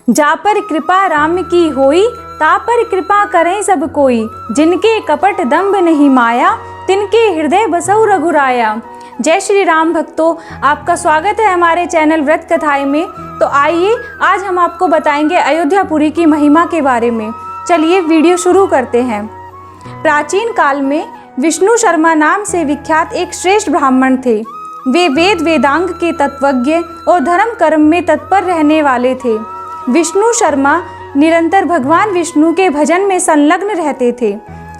जा पर कृपा राम की होई, ता पर कृपा करें सब कोई। जिनके कपट दंभ नहीं माया, तिनके हृदय बसौ रघुराया। जय श्री राम भक्तों, आपका स्वागत है हमारे चैनल व्रत कथाएं में। तो आइए आज हम आपको बताएंगे अयोध्यापुरी की महिमा के बारे में। चलिए वीडियो शुरू करते हैं। प्राचीन काल में विष्णु शर्मा नाम से विख्यात एक श्रेष्ठ ब्राह्मण थे। वे वेद वेदांग के तत्वज्ञ और धर्म कर्म में तत्पर रहने वाले थे। विष्णु शर्मा निरंतर भगवान विष्णु के भजन में संलग्न रहते थे।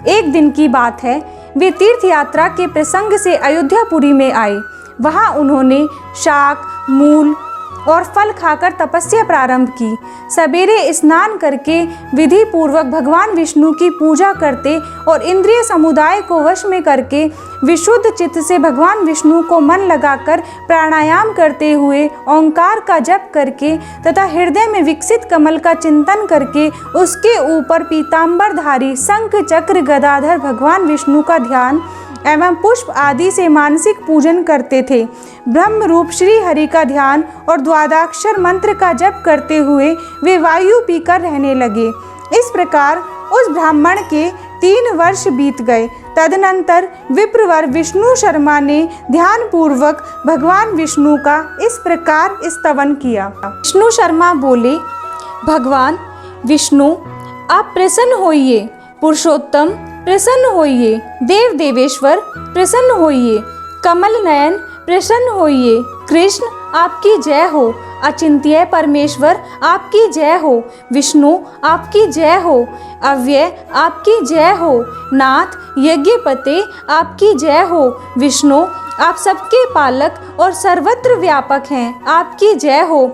एक दिन की बात है, वे तीर्थ यात्रा के प्रसंग से अयोध्यापुरी में आए। वहां उन्होंने शाक, मूल और फल खाकर तपस्या प्रारंभ की। सवेरे स्नान करके विधि पूर्वक भगवान विष्णु की पूजा करते और इंद्रिय समुदाय को वश में करके विशुद्ध चित्त से भगवान विष्णु को मन लगाकर प्राणायाम करते हुए ओंकार का जप करके तथा हृदय में विकसित कमल का चिंतन करके उसके ऊपर पीतांबरधारी शंख चक्र गदाधर भगवान विष्णु का ध्यान एवं पुष्प आदि से मानसिक पूजन करते थे। ब्रह्म रूप श्री हरि का ध्यान और द्वादशाक्षर मंत्र का जप करते हुए वे वायु पीकर रहने लगे। इस प्रकार उस ब्राह्मण के 3 वर्ष बीत गए। तदनंतर विप्रवर विष्णु शर्मा ने ध्यान पूर्वक भगवान विष्णु का इस प्रकार स्तवन किया। विष्णु शर्मा बोले, भगवान विष्णु आप प्रसन्न होइए, पुरुषोत्तम प्रसन्न होइए, देव देवेश्वर प्रसन्न होइए, कमल नयन प्रसन्न होइए, कृष्ण आपकी जय हो, अचिंत्य परमेश्वर आपकी जय हो, विष्णु आपकी जय हो, अव्यय आपकी जय हो, नाथ यज्ञपते आपकी जय हो, विष्णु आप सबके पालक और सर्वत्र व्यापक हैं, आपकी जय हो,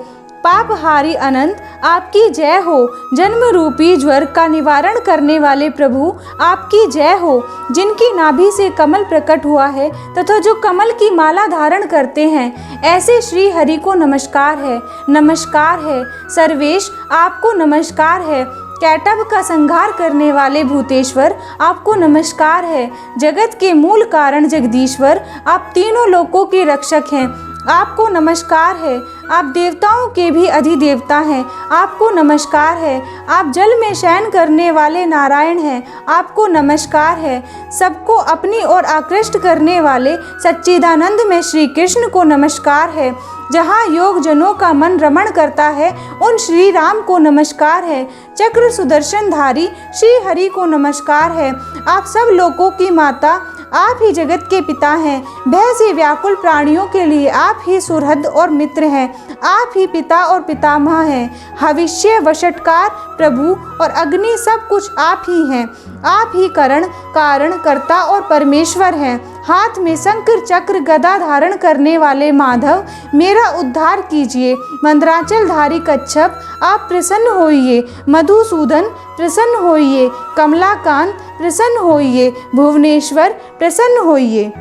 पापहारी अनंत आपकी जय हो, जन्म रूपी ज्वर का निवारण करने वाले प्रभु आपकी जय हो, जिनकी नाभि से कमल प्रकट हुआ है तथा जो कमल की माला धारण करते हैं, ऐसे श्री हरि को नमस्कार है, नमस्कार है। सर्वेश आपको नमस्कार है। कैटभ का संहार करने वाले भूतेश्वर आपको नमस्कार है। जगत के मूल कारण जगदीश्वर आप तीनों लोकों के रक्षक हैं, आपको नमस्कार है। आप देवताओं के भी अधिदेवता हैं, आपको नमस्कार है। आप जल में शयन करने वाले नारायण हैं, आपको नमस्कार है। सबको अपनी ओर आकृष्ट करने वाले सच्चिदानंद में श्री कृष्ण को नमस्कार है। जहाँ योग जनों का मन रमण करता है, उन श्री राम को नमस्कार है। चक्र सुदर्शनधारी श्री हरि को नमस्कार है। आप सब लोगों की माता, आप ही जगत के पिता हैं। भय से व्याकुल प्राणियों के लिए आप ही सुहृद और मित्र हैं। आप ही पिता और पितामह हैं। हविष्य वशटकार प्रभु और अग्नि सब कुछ आप ही हैं। आप ही करण कारण कर्ता और परमेश्वर हैं। हाथ में शंकर चक्र गदा धारण करने वाले माधव मेरा उद्धार कीजिए। मंदराचलधारी कच्छप आप प्रसन्न होइए। मधुसूदन प्रसन्न होइए। कमलाकांत प्रसन्न होइए। भुवनेश्वर प्रसन्न होइए।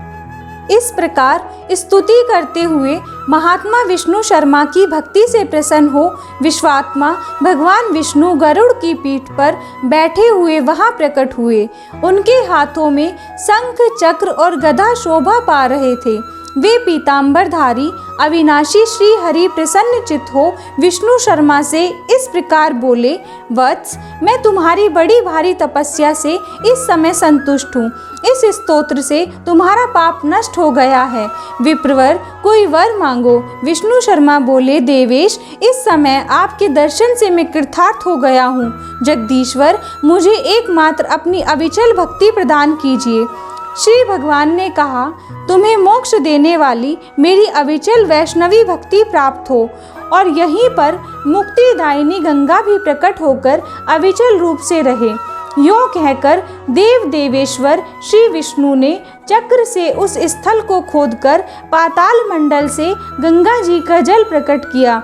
इस प्रकार स्तुति करते हुए महात्मा विष्णु शर्मा की भक्ति से प्रसन्न हो विश्वात्मा भगवान विष्णु गरुड़ की पीठ पर बैठे हुए वहां प्रकट हुए। उनके हाथों में शंख चक्र और गदा शोभा पा रहे थे। वे पीतांबरधारी अविनाशी श्री हरि प्रसन्न चित्त हो विष्णु शर्मा से इस प्रकार बोले, वत्स मैं तुम्हारी बड़ी भारी तपस्या से इस समय संतुष्ट हूँ। इस स्तोत्र से तुम्हारा पाप नष्ट हो गया है। विप्रवर कोई वर मांगो। विष्णु शर्मा बोले, देवेश इस समय आपके दर्शन से मैं कृतार्थ हो गया हूँ। जगदीश्वर मुझे एकमात्र अपनी अविचल भक्ति प्रदान कीजिए। श्री भगवान ने कहा, तुम्हें मोक्ष देने वाली मेरी अविचल वैष्णवी भक्ति प्राप्त हो। और यहीं पर मुक्तिदायिनी गंगा भी प्रकट होकर अविचल रूप से रहे। यों कहकर देव देवेश्वर श्री विष्णु ने चक्र से उस स्थल को खोदकर पाताल मंडल से गंगा जी का जल प्रकट किया।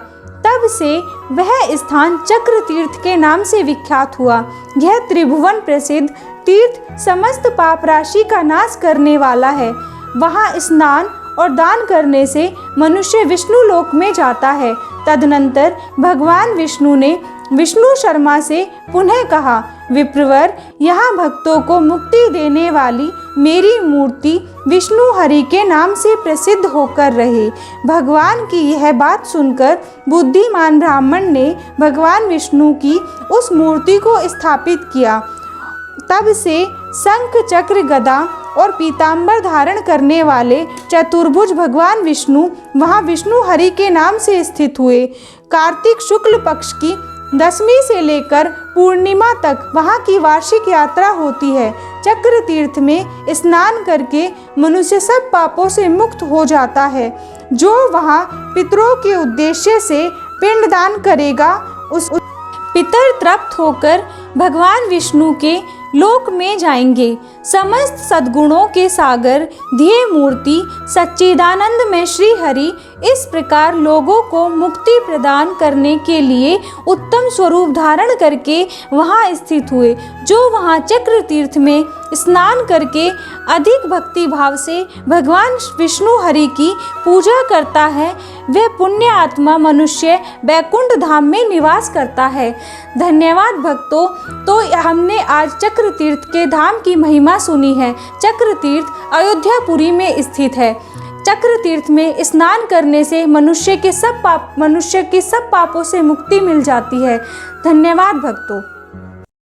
तब से वह स्थान चक्र तीर्थ के नाम से विख्यात हुआ। यह त्रिभुवन प्रसिद्ध तीर्थ समस्त पाप राशि का नाश करने वाला है। वहाँ स्नान और दान करने से मनुष्य विष्णु लोक में जाता है। तदनंतर भगवान विष्णु ने विष्णु शर्मा से पुनः कहा, विप्रवर यहाँ भक्तों को मुक्ति देने वाली मेरी मूर्ति विष्णु हरि के नाम से प्रसिद्ध होकर रहे। भगवान की यह बात सुनकर बुद्धिमान ब्राह्मण ने भगवान विष्णु की उस मूर्ति को स्थापित किया। तब से शंख चक्र गदा और पीतांबर धारण करने वाले चतुर्भुज भगवान विष्णु वहाँ विष्णु हरि के नाम से स्थित हुए। कार्तिक शुक्ल पक्ष की दशमी से लेकर पूर्णिमा तक वहाँ की वार्षिक यात्रा होती है। चक्र तीर्थ में स्नान करके मनुष्य सब पापों से मुक्त हो जाता है। जो वहाँ पितरों के उद्देश्य से पिंडदान करेगा उस पितर तृप्त होकर भगवान विष्णु के लोक में जाएंगे। समस्त सद्गुणों के सागर ध्येय मूर्ति सच्चिदानंद में श्री हरि इस प्रकार लोगों को मुक्ति प्रदान करने के लिए उत्तम स्वरूप धारण करके वहाँ स्थित हुए। जो वहाँ चक्र तीर्थ में स्नान करके अधिक भक्ति भाव से भगवान विष्णु हरि की पूजा करता है, वह पुण्य आत्मा मनुष्य वैकुंठ धाम में निवास करता है। धन्यवाद भक्तों। तो हमने आज चक्र तीर्थ के धाम की महिमा सुनी है। चक्र तीर्थ अयोध्यापुरी में स्थित है। चक्र तीर्थ में स्नान करने से मनुष्य के सब पापों से मुक्ति मिल जाती है। धन्यवाद भक्तों।